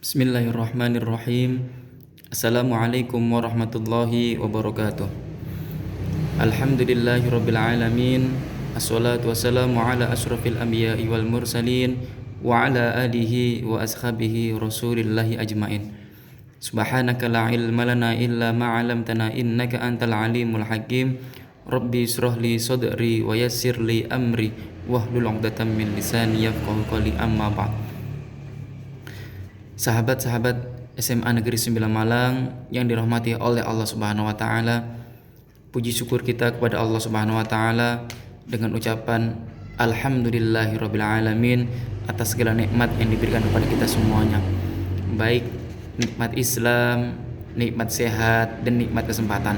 Bismillahirrahmanirrahim. Assalamualaikum warahmatullahi wabarakatuh. Alhamdulillahirabbil alamin. Assalatu wassalamu ala asyrafil anbiya'i wal mursalin wa ala alihi wa ashabihi rasulillahi ajmain. Subhanaka la ilma lana illa ma 'allamtana innaka antal alimul hakim. Rabbi israh li sadri wa yassir li amri wahlul 'uqdatam min lisani yafqahu qawli, amma ba'd. Sahabat-sahabat SMA Negeri 9 Malang yang dirahmati oleh Allah Subhanahu wa taala, puji syukur kita kepada Allah Subhanahu wa taala dengan ucapan alhamdulillahirabbil alamin atas segala nikmat yang diberikan kepada kita semuanya. Baik nikmat Islam, nikmat sehat, dan nikmat kesempatan.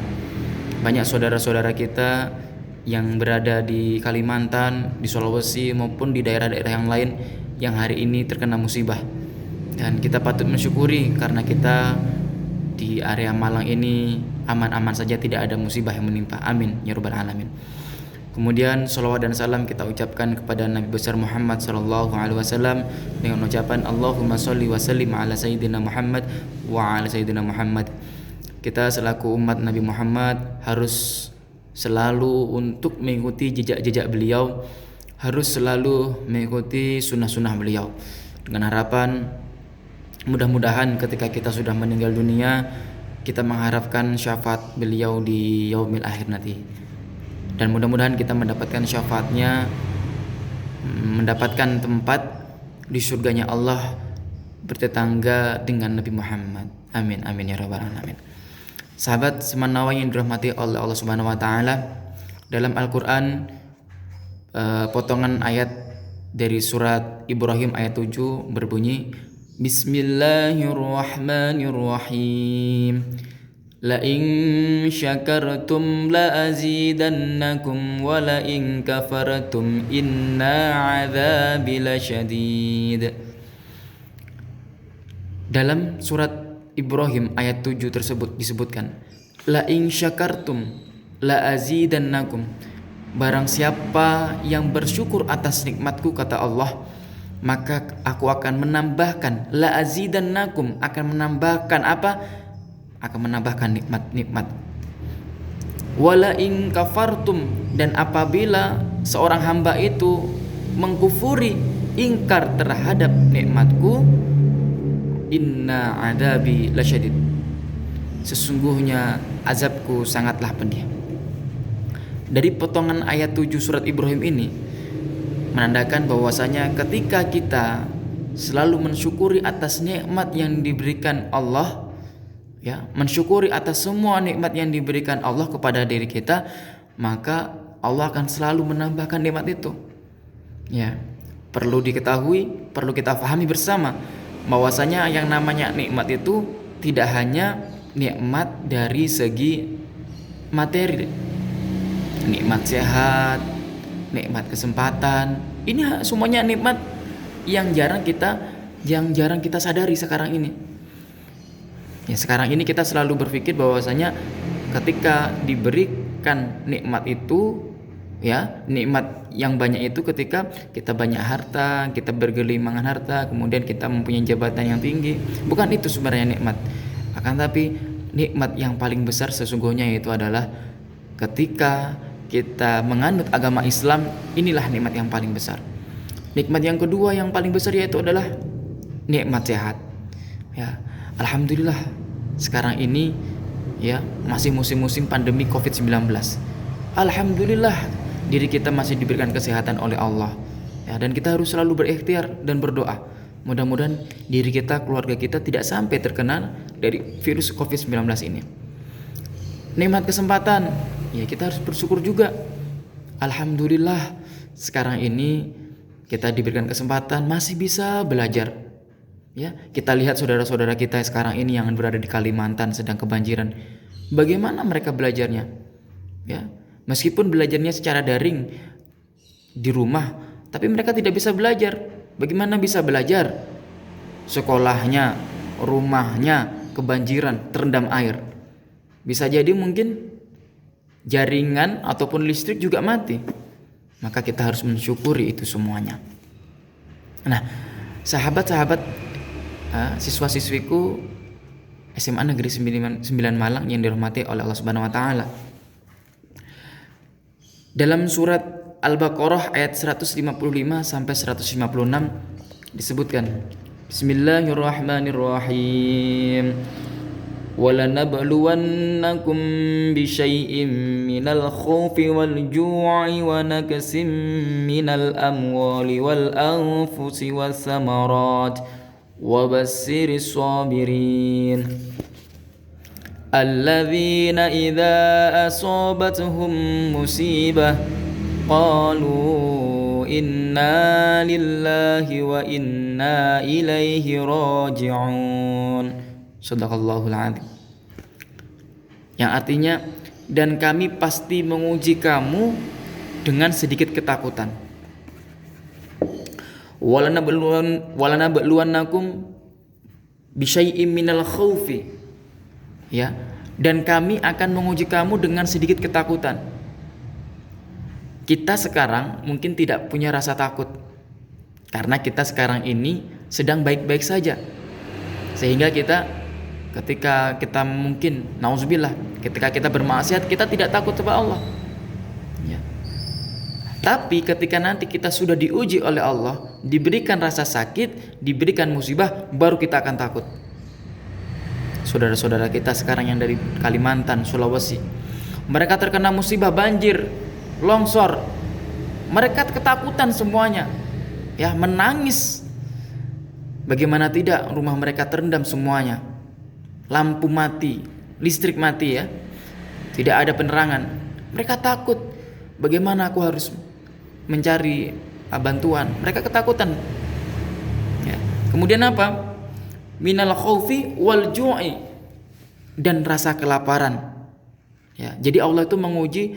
Banyak saudara-saudara kita yang berada di Kalimantan, di Sulawesi maupun di daerah-daerah yang lain yang hari ini terkena musibah. Dan kita patut mensyukuri karena kita di area Malang ini aman-aman saja, tidak ada musibah yang menimpa. Amin ya rabbal alamin. Kemudian salawat dan salam kita ucapkan kepada Nabi besar Muhammad sallallahu alaihi wasallam dengan ucapan Allahumma sholli wa sallim ala sayyidina Muhammad wa ala sayyidina Muhammad. Kita selaku umat Nabi Muhammad harus selalu untuk mengikuti jejak-jejak beliau, harus selalu mengikuti sunnah-sunnah beliau, dengan harapan mudah-mudahan ketika kita sudah meninggal dunia, kita mengharapkan syafaat beliau di yaumil akhir nanti. Dan mudah-mudahan kita mendapatkan syafaatnya, mendapatkan tempat di surganya Allah bertetangga dengan Nabi Muhammad. Amin amin ya rabbal alamin. Sahabat semanawa yang dirahmati oleh Allah Subhanahu wa taala, dalam Al-Qur'an potongan ayat dari surat Ibrahim ayat 7 berbunyi, Bismillahirrahmanirrahim. La in syakartum la azidannakum wa la in kafartum inna 'adzabi lasyadid. Dalam surat Ibrahim ayat 7 tersebut disebutkan, la in syakartum la azidannakum. Barang siapa yang bersyukur atas nikmatku, kata Allah, maka aku akan menambahkan, la azidannakum, akan menambahkan apa? Akan menambahkan nikmat-nikmat. Wala in kafartum, dan apabila seorang hamba itu mengkufuri, ingkar terhadap nikmatku, inna adabi lasyadid, sesungguhnya azabku sangatlah pedih. Dari potongan ayat 7 surat Ibrahim ini menandakan bahwasanya ketika kita selalu mensyukuri atas nikmat yang diberikan Allah, ya, mensyukuri atas semua nikmat yang diberikan Allah kepada diri kita, maka Allah akan selalu menambahkan nikmat itu. Ya, perlu diketahui, perlu kita pahami bersama bahwasanya yang namanya nikmat itu tidak hanya nikmat dari segi materi, nikmat sehat, nikmat kesempatan, ini semuanya nikmat yang jarang kita sadari sekarang ini. Ya, sekarang ini kita selalu berpikir bahwasanya ketika diberikan nikmat itu, ya, nikmat yang banyak itu ketika kita banyak harta, kita bergelimangan harta, kemudian kita mempunyai jabatan yang tinggi. Bukan itu sebenarnya nikmat. Akan tapi nikmat yang paling besar sesungguhnya itu adalah ketika kita menganut agama Islam. Inilah nikmat yang paling besar. Nikmat yang kedua yang paling besar yaitu adalah nikmat sehat. Ya, alhamdulillah sekarang ini, ya, masih musim-musim pandemi Covid-19. Alhamdulillah diri kita masih diberikan kesehatan oleh Allah. Ya, dan kita harus selalu berikhtiar dan berdoa. Mudah-mudahan diri kita, keluarga kita tidak sampai terkena dari virus Covid-19 ini. Nikmat kesempatan, ya, kita harus bersyukur juga. Alhamdulillah sekarang ini kita diberikan kesempatan masih bisa belajar. Ya, kita lihat saudara-saudara kita sekarang ini yang berada di Kalimantan sedang kebanjiran. Bagaimana mereka belajarnya? Ya, meskipun belajarnya secara daring di rumah, tapi mereka tidak bisa belajar. Bagaimana bisa belajar? Sekolahnya, rumahnya kebanjiran, terendam air. Bisa jadi mungkin jaringan ataupun listrik juga mati. Maka kita harus mensyukuri itu semuanya. Nah, sahabat-sahabat siswa-siswiku SMA Negeri 9 Malang yang dirahmati oleh Allah Subhanahu wa taala. Dalam surat Al-Baqarah ayat 155 sampai 156 disebutkan, Bismillahirrahmanirrahim. وَلَنَبْلُوَنَّكُمْ بِشَيْءٍ مِّنَ الْخَوْفِ وَالْجُوعِ وَنَقْصٍ مِّنَ الْأَمْوَالِ وَالْأَنفُسِ وَالثَّمَرَاتِ وَبَشِّرِ الصَّابِرِينَ الَّذِينَ إِذَا أَصَابَتْهُم مُّصِيبَةٌ قَالُوا إِنَّا لِلَّهِ وَإِنَّا إِلَيْهِ رَاجِعُونَ. Shadaqallahul adzim. Yang artinya, dan kami pasti menguji kamu dengan sedikit ketakutan. Walanabluwannakum bisyai'im minal khaufi. Ya, dan kami akan menguji kamu dengan sedikit ketakutan. Kita sekarang mungkin tidak punya rasa takut karena kita sekarang ini sedang baik-baik saja. Sehingga ketika kita mungkin nauzubillah, ketika kita bermaksiat, kita tidak takut kepada Allah. Ya. Tapi ketika nanti kita sudah diuji oleh Allah, diberikan rasa sakit, diberikan musibah, baru kita akan takut. Saudara-saudara kita sekarang yang dari Kalimantan, Sulawesi, mereka terkena musibah banjir, longsor, mereka ketakutan semuanya, ya, menangis. Bagaimana tidak, rumah mereka terendam semuanya, lampu mati, listrik mati, ya, tidak ada penerangan. Mereka takut, bagaimana aku harus mencari bantuan. Mereka ketakutan, ya. Kemudian apa? Minal khaufi wal ju'i, dan rasa kelaparan, ya. Jadi Allah itu menguji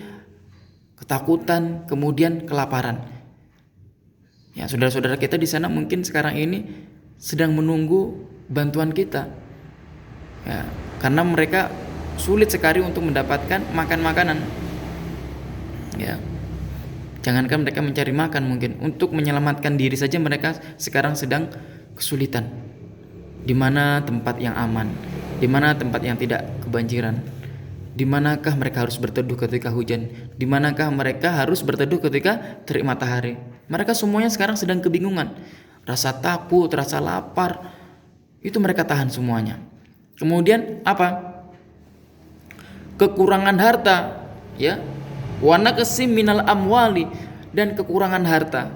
ketakutan, kemudian kelaparan. Ya, saudara-saudara kita di sana mungkin sekarang ini sedang menunggu bantuan kita, ya, karena mereka sulit sekali untuk mendapatkan makan makanan, ya. Jangankan mereka mencari makan, mungkin untuk menyelamatkan diri saja mereka sekarang sedang kesulitan. Di mana tempat yang aman, di mana tempat yang tidak kebanjiran, di manakah mereka harus berteduh ketika hujan, di manakah mereka harus berteduh ketika terik matahari. Mereka semuanya sekarang sedang kebingungan, rasa takut, rasa lapar, itu mereka tahan semuanya. Kemudian apa? Kekurangan harta, ya. Wa naqsim minal amwali, dan kekurangan harta.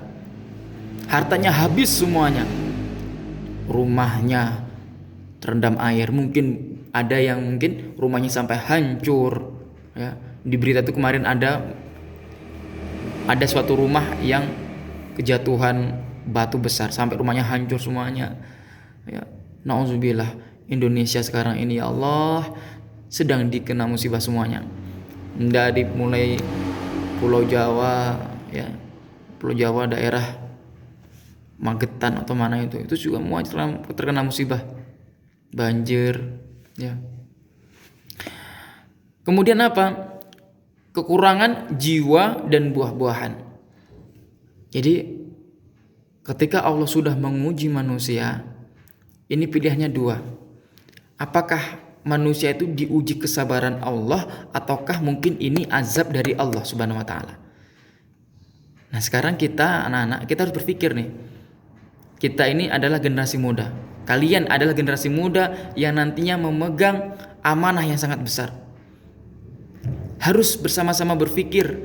Hartanya habis semuanya. Rumahnya terendam air, mungkin ada yang mungkin rumahnya sampai hancur, ya. Di berita itu kemarin ada suatu rumah yang kejatuhan batu besar sampai rumahnya hancur semuanya, ya. Nauzubillah, Indonesia sekarang ini, ya Allah, sedang dikena musibah semuanya. Dari mulai Pulau Jawa, ya, Pulau Jawa daerah Magetan atau mana itu juga semua terkena musibah banjir, ya. Kemudian apa? Kekurangan jiwa dan buah-buahan. Jadi ketika Allah sudah menguji manusia, ini pilihannya dua. Apakah manusia itu diuji kesabaran Allah, ataukah mungkin ini azab dari Allah Subhanahu wa taala? Nah, sekarang kita anak-anak, kita harus berpikir nih. Kita ini adalah generasi muda. Kalian adalah generasi muda yang nantinya memegang amanah yang sangat besar. Harus bersama-sama berpikir,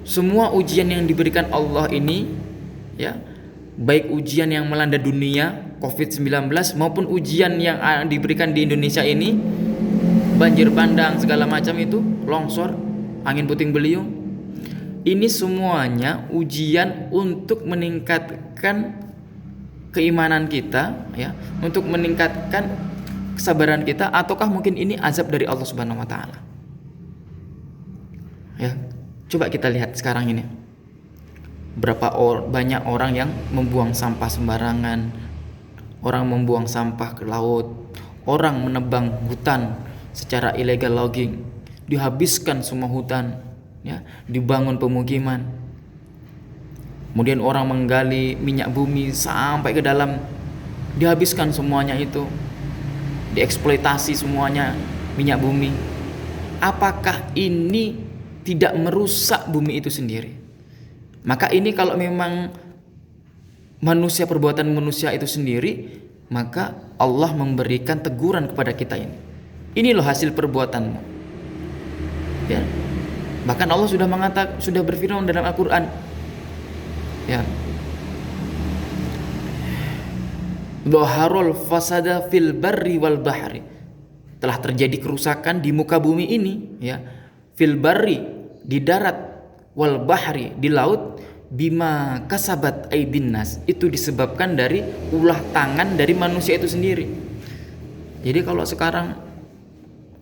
semua ujian yang diberikan Allah ini, ya, baik ujian yang melanda dunia COVID-19 maupun ujian yang diberikan di Indonesia ini, banjir bandang segala macam itu, longsor, angin puting beliung, ini semuanya ujian untuk meningkatkan keimanan kita, ya, untuk meningkatkan kesabaran kita, ataukah mungkin ini azab dari Allah Subhanahu wa taala? Ya, coba kita lihat sekarang ini. Banyak orang yang membuang sampah sembarangan, orang membuang sampah ke laut, orang menebang hutan secara illegal logging, dihabiskan semua hutan, ya, dibangun pemukiman. Kemudian orang menggali minyak bumi sampai ke dalam dihabiskan semuanya itu, dieksploitasi semuanya minyak bumi. Apakah ini tidak merusak bumi itu sendiri? Maka ini kalau memang perbuatan manusia itu sendiri, maka Allah memberikan teguran kepada kita ini. Ini loh hasil perbuatanmu. Ya. Bahkan Allah sudah berfirman dalam Al-Qur'an. Ya. Dhaharul fasada fil barri wal bahri. Telah terjadi kerusakan di muka bumi ini, ya. Fil barri, di darat, wal bahri, di laut, bima kasabat aydin nas. Itu disebabkan dari ulah tangan dari manusia itu sendiri. Jadi kalau sekarang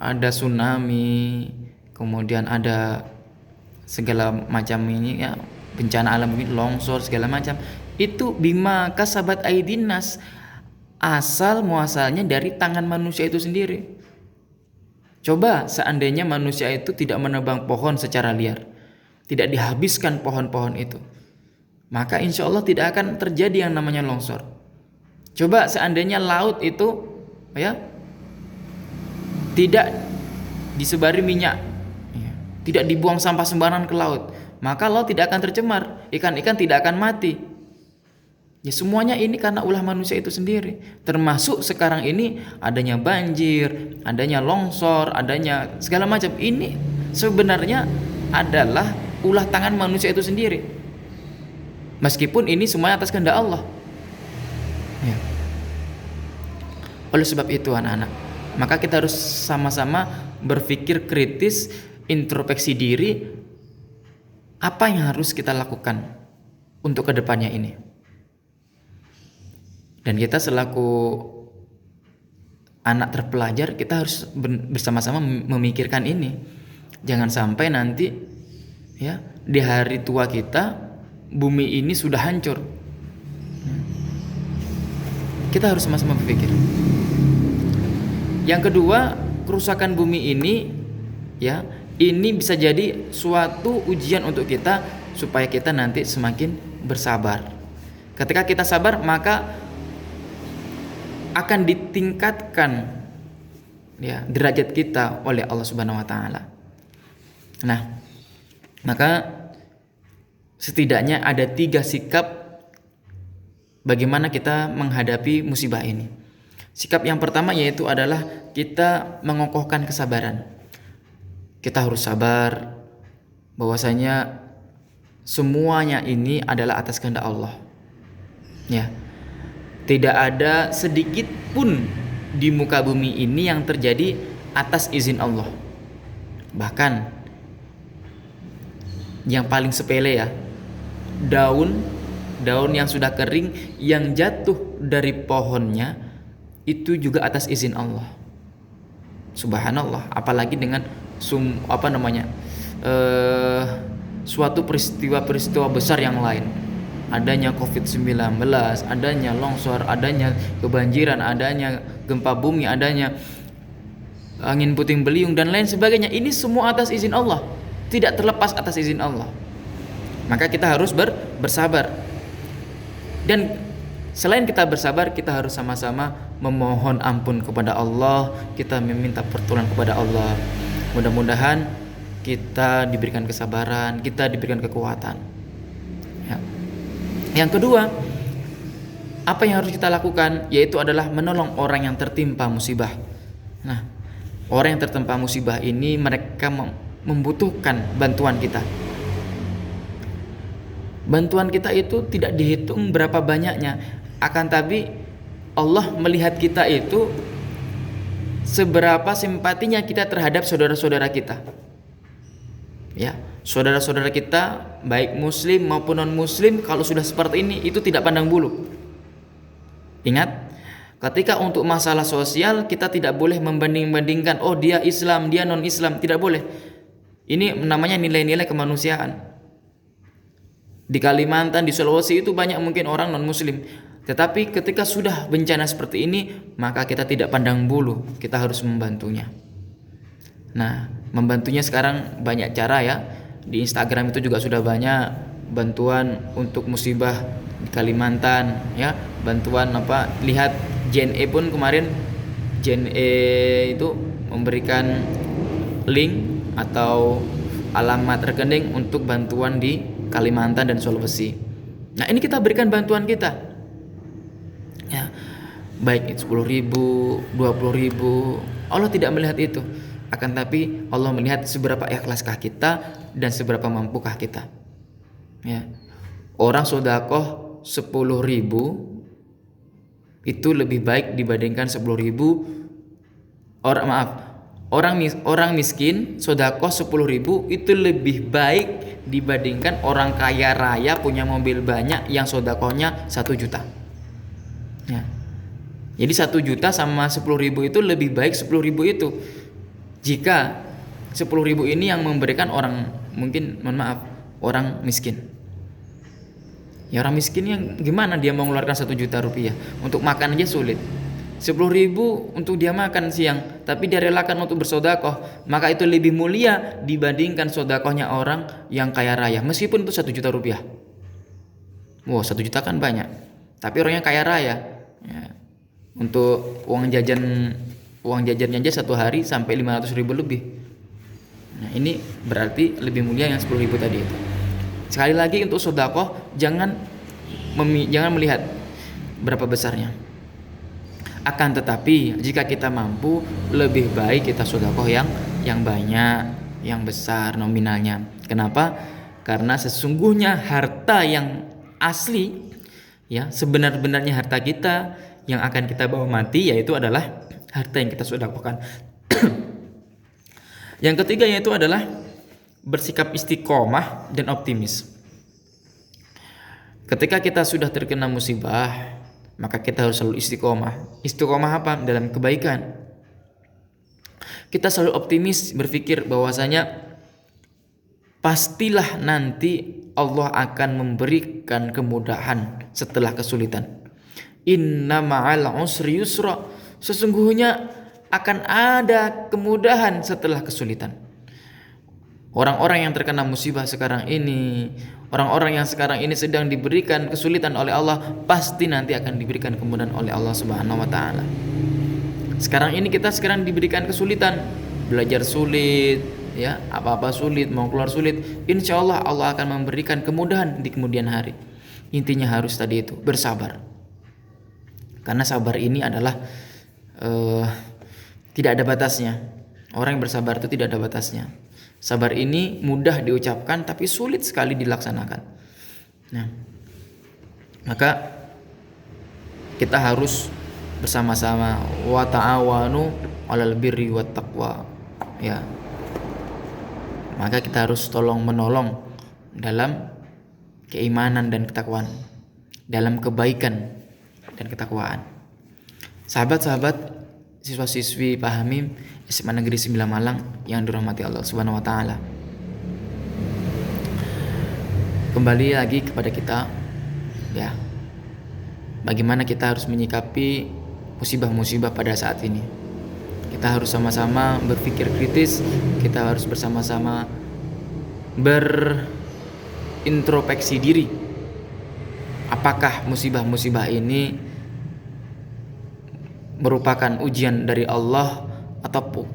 ada tsunami, kemudian ada segala macam ini ya, bencana alam ini, longsor segala macam, itu bima kasabat aydin nas, asal muasalnya dari tangan manusia itu sendiri. Coba seandainya manusia itu tidak menebang pohon secara liar, tidak dihabiskan pohon-pohon itu, maka insya Allah tidak akan terjadi yang namanya longsor. Coba seandainya laut itu ya tidak disebari minyak, ya, tidak dibuang sampah sembarangan ke laut, maka laut tidak akan tercemar, ikan-ikan tidak akan mati. Ya semuanya ini karena ulah manusia itu sendiri. Termasuk sekarang ini adanya banjir, adanya longsor, adanya segala macam. Ini sebenarnya adalah ulah tangan manusia itu sendiri. Meskipun ini semuanya atas kehendak Allah. Ya. Oleh sebab itu anak-anak, maka kita harus sama-sama berpikir kritis, introspeksi diri, apa yang harus kita lakukan untuk kedepannya ini. Dan kita selaku anak terpelajar, kita harus bersama-sama memikirkan ini. Jangan sampai nanti ya di hari tua kita bumi ini sudah hancur. Kita harus sama-sama berpikir. Yang kedua, kerusakan bumi ini ya, ini bisa jadi suatu ujian untuk kita supaya kita nanti semakin bersabar. Ketika kita sabar, maka akan ditingkatkan ya derajat kita oleh Allah Subhanahu wa taala. Nah, maka setidaknya ada 3 sikap bagaimana kita menghadapi musibah ini. Sikap yang pertama yaitu adalah kita mengokohkan kesabaran. Kita harus sabar bahwasanya semuanya ini adalah atas kehendak Allah. Ya. Tidak ada sedikit pun di muka bumi ini yang terjadi atas izin Allah. Bahkan yang paling sepele ya, daun yang sudah kering yang jatuh dari pohonnya itu juga atas izin Allah. Subhanallah, apalagi dengan suatu peristiwa besar yang lain. Adanya COVID-19, adanya longsor, adanya kebanjiran, adanya gempa bumi, adanya angin puting beliung dan lain sebagainya. Ini semua atas izin Allah, tidak terlepas atas izin Allah. Maka kita harus bersabar. Dan selain kita bersabar, kita harus sama-sama memohon ampun kepada Allah, kita meminta pertolongan kepada Allah. Mudah-mudahan kita diberikan kesabaran, kita diberikan kekuatan. Ya. Yang kedua, apa yang harus kita lakukan yaitu adalah menolong orang yang tertimpa musibah. Nah, orang yang tertimpa musibah ini mereka membutuhkan bantuan kita. Bantuan kita itu tidak dihitung berapa banyaknya, akan tapi Allah melihat kita itu seberapa simpatinya kita terhadap saudara-saudara kita. Ya, saudara-saudara kita baik muslim maupun non muslim kalau sudah seperti ini itu tidak pandang bulu. Ingat, ketika untuk masalah sosial kita tidak boleh membanding-bandingkan, oh dia Islam, dia non Islam, tidak boleh. Ini namanya nilai-nilai kemanusiaan. Di Kalimantan, di Sulawesi itu banyak mungkin orang non muslim, tetapi ketika sudah bencana seperti ini maka kita tidak pandang bulu, kita harus membantunya. Nah, membantunya sekarang banyak cara ya. Di Instagram itu juga sudah banyak bantuan untuk musibah di Kalimantan, ya, bantuan apa, lihat JNE pun kemarin, JNE itu memberikan link atau alamat rekening untuk bantuan di Kalimantan dan Sulawesi. Nah, ini kita berikan bantuan kita, ya, baik itu 10.000, 20.000, Allah tidak melihat itu, akan tapi Allah melihat seberapa ikhlaskah kita dan seberapa mampukah kita, ya. Orang sodakoh 10.000 itu lebih baik dibandingkan 10.000 orang miskin sodakoh 10.000 itu lebih baik dibandingkan orang kaya raya punya mobil banyak yang sodakohnya 1 juta, ya. Jadi 1 juta sama 10.000 itu lebih baik 10.000 itu, jika 10.000 ini yang memberikan orang, mungkin orang miskin. Ya, orang miskin yang gimana dia mau mengeluarkan 1 juta rupiah untuk makan aja sulit. 10.000 untuk dia makan siang, tapi dia relakan untuk bersodakoh, maka itu lebih mulia dibandingkan sodakohnya orang yang kaya raya, meskipun itu 1 juta rupiah. Wow, 1 juta kan banyak, tapi orangnya kaya raya, ya. Untuk uang jajannya aja satu hari sampai 500.000 lebih. Nah, ini berarti lebih mulia yang 10.000 tadi itu. Sekali lagi, untuk sodakoh jangan melihat berapa besarnya. Akan tetapi jika kita mampu, lebih baik kita sodakoh yang banyak, yang besar nominalnya. Kenapa? Karena sesungguhnya harta yang asli, ya, sebenar-benarnya harta kita yang akan kita bawa mati, yaitu adalah harta yang kita sodakohkan. Yang ketiga yaitu adalah bersikap istiqomah dan optimis. Ketika kita sudah terkena musibah, maka kita harus selalu istiqomah. Istiqomah apa? Dalam kebaikan. Kita selalu optimis, berpikir bahwasanya pastilah nanti Allah akan memberikan kemudahan setelah kesulitan. Inna ma'al usri yusra. Sesungguhnya akan ada kemudahan setelah kesulitan. Orang-orang yang terkena musibah sekarang ini, orang-orang yang sekarang ini sedang diberikan kesulitan oleh Allah, pasti nanti akan diberikan kemudahan oleh Allah Subhanahu wa taala. Sekarang ini kita diberikan kesulitan, belajar sulit, ya, apa-apa sulit, mau keluar sulit. Insya Allah Allah akan memberikan kemudahan di kemudian hari. Intinya harus tadi itu, bersabar. Karena sabar ini adalah tidak ada batasnya. Orang yang bersabar itu tidak ada batasnya. Sabar ini mudah diucapkan tapi sulit sekali dilaksanakan. Nah, maka kita harus bersama-sama, wa ta'awanu 'alal birri wat taqwa, ya. Maka kita harus tolong menolong dalam keimanan dan ketakwaan, dalam kebaikan dan ketakwaan. Sahabat-sahabat, siswa-siswi Pak Hamim SMA Negeri 9 Malang yang dirahmati Allah Subhanahu wa taala. Kembali lagi kepada kita, ya. Bagaimana kita harus menyikapi musibah-musibah pada saat ini. Kita harus sama-sama berpikir kritis, kita harus bersama-sama berintrospeksi diri. Apakah musibah-musibah ini merupakan ujian dari Allah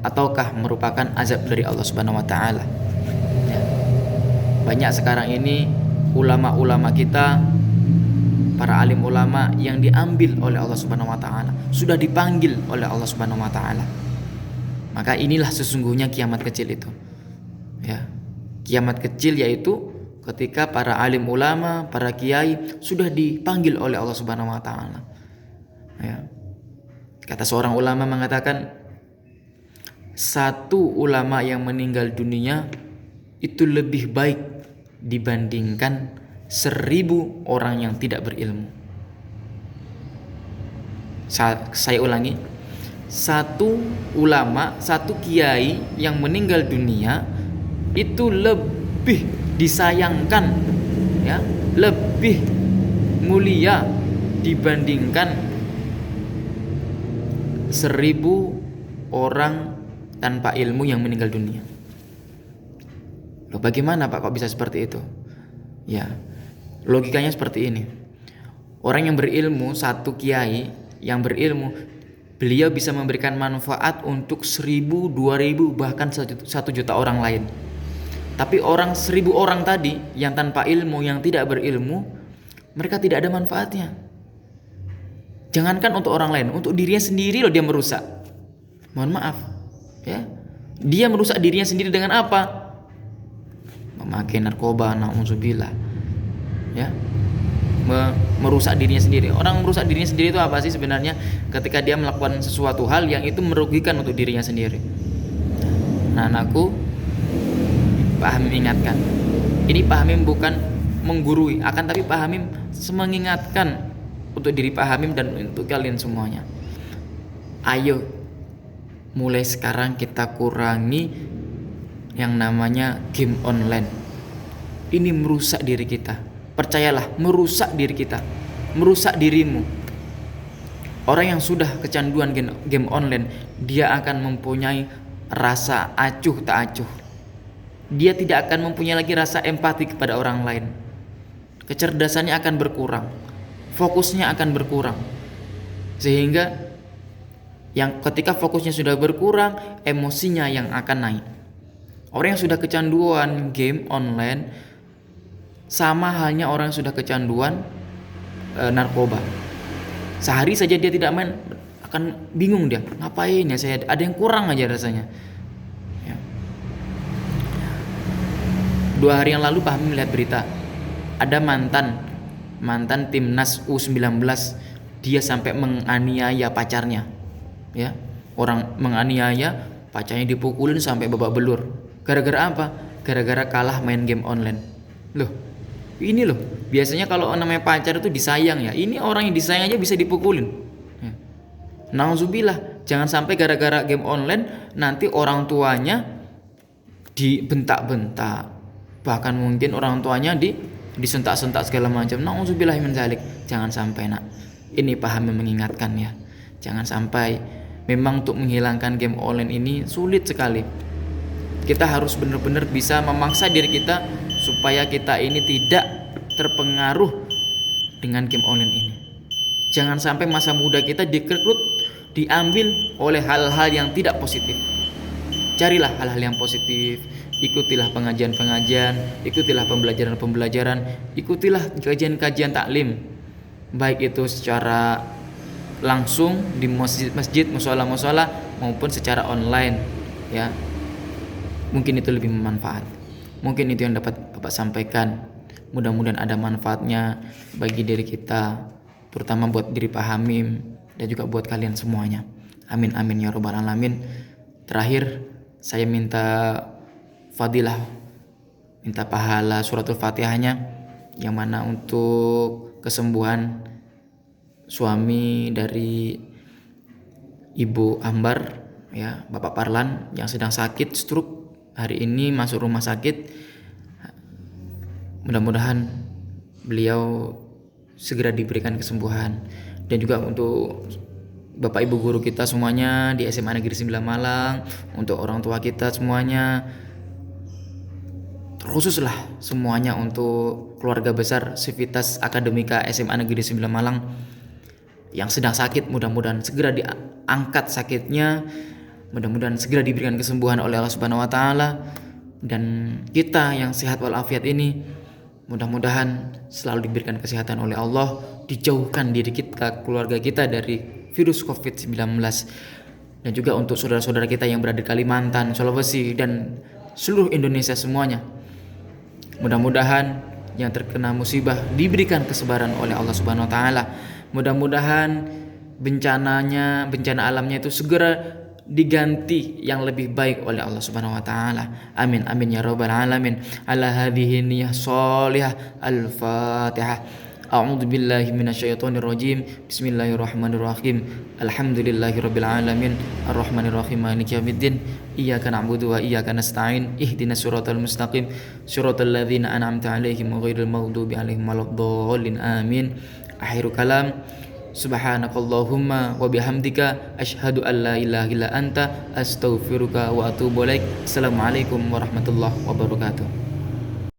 ataukah merupakan azab dari Allah Subhanahu wa taala? Ya. Banyak sekarang ini ulama-ulama kita, para alim ulama yang diambil oleh Allah Subhanahu wa taala, sudah dipanggil oleh Allah Subhanahu wa taala. Maka inilah sesungguhnya kiamat kecil itu. Ya. Kiamat kecil yaitu ketika para alim ulama, para kiai sudah dipanggil oleh Allah Subhanahu wa taala. Ya. Kata seorang ulama mengatakan, satu ulama yang meninggal dunia itu lebih baik dibandingkan 1000 orang yang tidak berilmu. Saya ulangi, satu ulama, satu kiai yang meninggal dunia itu lebih disayangkan, ya, lebih mulia dibandingkan 1000 orang tanpa ilmu yang meninggal dunia. Loh, bagaimana Pak kok bisa seperti itu? Ya, logikanya seperti ini. Orang yang berilmu, satu kiai yang berilmu, beliau bisa memberikan manfaat untuk 1.000, 2.000, bahkan 1 juta orang lain. Tapi orang 1.000 orang tadi yang tanpa ilmu, yang tidak berilmu, mereka tidak ada manfaatnya. Jangankan untuk orang lain, untuk dirinya sendiri loh dia merusak. Mohon maaf, ya. Dia merusak dirinya sendiri dengan apa? Memakai narkoba, na'udzubillah. Ya. Merusak dirinya sendiri. Orang merusak dirinya sendiri itu apa sih sebenarnya? Ketika dia melakukan sesuatu hal yang itu merugikan untuk dirinya sendiri. Nah, anakku, Pak Hamim ingatkan. Ini Pak Hamim bukan menggurui, akan tapi Pak Hamim mengingatkan untuk diri Pak Hamim dan untuk kalian semuanya. Ayo, mulai sekarang kita kurangi yang namanya game online. Ini merusak diri kita. Percayalah, merusak diri kita, merusak dirimu. Orang yang sudah kecanduan game online, dia akan mempunyai rasa acuh tak acuh. Dia tidak akan mempunyai lagi rasa empati kepada orang lain. Kecerdasannya akan berkurang, fokusnya akan berkurang. Sehingga yang ketika fokusnya sudah berkurang, emosinya yang akan naik. Orang yang sudah kecanduan game online sama halnya orang yang sudah kecanduan narkoba. Sehari saja dia tidak main, akan bingung dia, ngapain ya, saya ada yang kurang aja rasanya. Ya. 2 hari yang lalu Pak Hamim melihat berita, ada mantan timnas U19, dia sampai menganiaya pacarnya. Ya, orang menganiaya pacarnya, dipukulin sampai babak belur. Gara-gara apa? Gara-gara kalah main game online. Loh, ini loh, biasanya kalau namanya pacar itu disayang ya. Ini orang yang disayang aja bisa dipukulin. Ya. Nauzubillah, jangan sampai gara-gara game online nanti orang tuanya dibentak-bentak. Bahkan mungkin orang tuanya disentak-sentak segala macam. Nauzubillah min dzalik. Jangan sampai, nak. Ini Pak Hamim mengingatkan ya. Jangan sampai. Memang untuk menghilangkan game online ini sulit sekali. Kita harus benar-benar bisa memaksa diri kita supaya kita ini tidak terpengaruh dengan game online ini. Jangan sampai masa muda kita direkrut, diambil oleh hal-hal yang tidak positif. Carilah hal-hal yang positif, ikutilah pengajian-pengajian, ikutilah pembelajaran-pembelajaran, ikutilah kajian-kajian taklim, baik itu secara langsung di masjid, mushola maupun secara online, ya. Mungkin itu lebih bermanfaat. Mungkin itu yang dapat Bapak sampaikan. Mudah-mudahan ada manfaatnya bagi diri kita, terutama buat diri Pak Hamim dan juga buat kalian semuanya. Amin amin ya rabbal alamin. Terakhir, saya minta fadilah, minta pahala suratul Fatihahnya, yang mana untuk kesembuhan suami dari Ibu Ambar, ya, Bapak Parlan yang sedang sakit stroke, hari ini masuk rumah sakit. Mudah-mudahan beliau segera diberikan kesembuhan. Dan juga untuk Bapak Ibu guru kita semuanya di SMA Negeri 9 Malang, untuk orang tua kita semuanya, terkhususlah semuanya untuk keluarga besar Civitas Akademika SMA Negeri 9 Malang yang sedang sakit, mudah-mudahan segera diangkat sakitnya, mudah-mudahan segera diberikan kesembuhan oleh Allah Subhanahu wa taala. Dan kita yang sehat walafiat ini mudah-mudahan selalu diberikan kesehatan oleh Allah, dijauhkan diri kita, keluarga kita dari virus COVID-19. Dan juga untuk saudara-saudara kita yang berada di Kalimantan, Sulawesi dan seluruh Indonesia semuanya, mudah-mudahan yang terkena musibah diberikan kesabaran oleh Allah Subhanahu wa taala. Mudah-mudahan bencana alamnya itu segera diganti yang lebih baik oleh Allah Subhanahu wa taala. Amin amin ya rabbal alamin. Ala hadhihi niyyah shalihah. Al-Fatihah. A'udzu billahi minasyaitonir rajim. Bismillahirrahmanirrahim. Alhamdulillahirabbil alamin. Arrahmanir rahim. Maliki yaumiddin. Iyyaka na'budu wa iyyaka nasta'in. Ihdinas siratal mustaqim. Siratal ladzina an'amta 'alaihim ghairil maghdubi 'alaihim waladdallin. Amin. Akhiru kalam. Subhanakallahumma wa bihamdika asyhadu an la ilaha illa anta astaghfiruka wa atubu ilaik. Assalamualaikum warahmatullahi wabarakatuh.